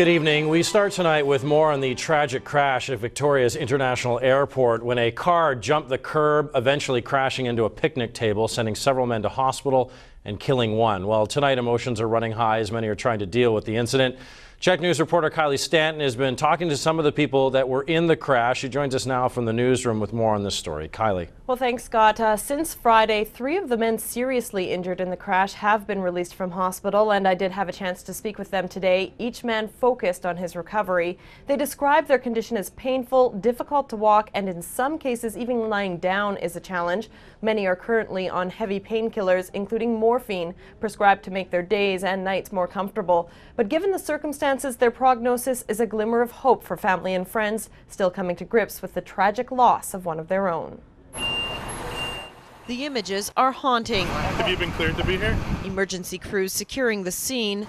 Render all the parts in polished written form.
Good evening. We start tonight with more on the tragic crash at Victoria's International Airport when a car jumped the curb, eventually crashing into a picnic table, sending several men to hospital and killing one. Well, tonight emotions are running high as many are trying to deal with the incident. CHEK News reporter Kylie Stanton has been talking to some of the people that were in the crash. She joins us now from the newsroom with more on this story. Kylie. Well, thanks, Scott. Since Friday, 3 of the men seriously injured in the crash have been released from hospital, and I did have a chance to speak with them today. Each man focused on his recovery. They described their condition as painful, difficult to walk, and in some cases even lying down is a challenge. Many are currently on heavy painkillers, including morphine, prescribed to make their days and nights more comfortable. But given the circumstances, their prognosis is a glimmer of hope for family and friends still coming to grips with the tragic loss of one of their own. The images are haunting. Have you been cleared to be here? Emergency crews securing the scene,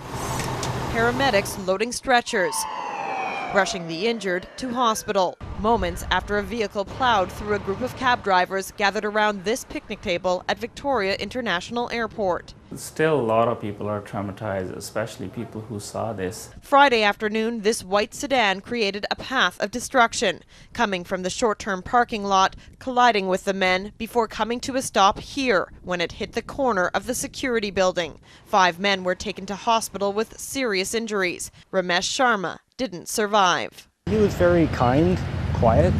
paramedics loading stretchers, rushing the injured to hospital. Moments after a vehicle plowed through a group of cab drivers gathered around this picnic table at Victoria International Airport. Still, a lot of people are traumatized, especially people who saw this. Friday afternoon, this white sedan created a path of destruction, coming from the short-term parking lot, colliding with the men before coming to a stop here when it hit the corner of the security building. 5 men were taken to hospital with serious injuries. Ramesh Sharma didn't survive. He was very kind, quiet,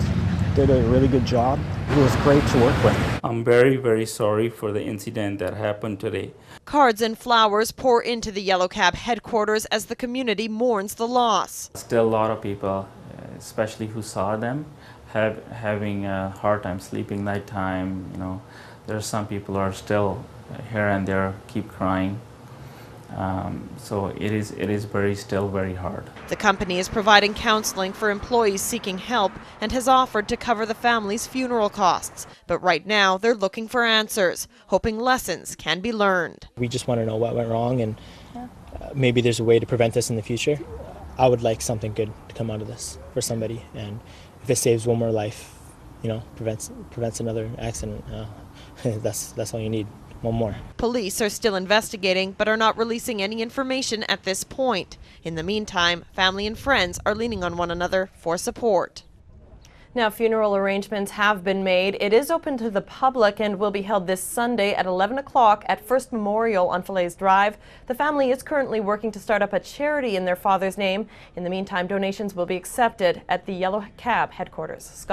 did a really good job. He was great to work with. I'm very, very sorry for the incident that happened today. Cards and flowers pour into the Yellow Cab headquarters as the community mourns the loss. Still, a lot of people, especially who saw them, having a hard time sleeping nighttime. You know, there are some people who are still here and there, keep crying. So it is still very hard. The company is providing counseling for employees seeking help and has offered to cover the family's funeral costs. But right now they're looking for answers, hoping lessons can be learned. We just want to know what went wrong and maybe there's a way to prevent this in the future. I would like something good to come out of this for somebody, and if it saves one more life, you know, prevents another accident, that's all you need. One more. Police are still investigating but are not releasing any information at this point. In the meantime, family and friends are leaning on one another for support. Now, funeral arrangements have been made. It is open to the public and will be held this Sunday at 11 o'clock at First Memorial on Falaise Drive. The family is currently working to start up a charity in their father's name. In the meantime, donations will be accepted at the Yellow Cab headquarters. Scott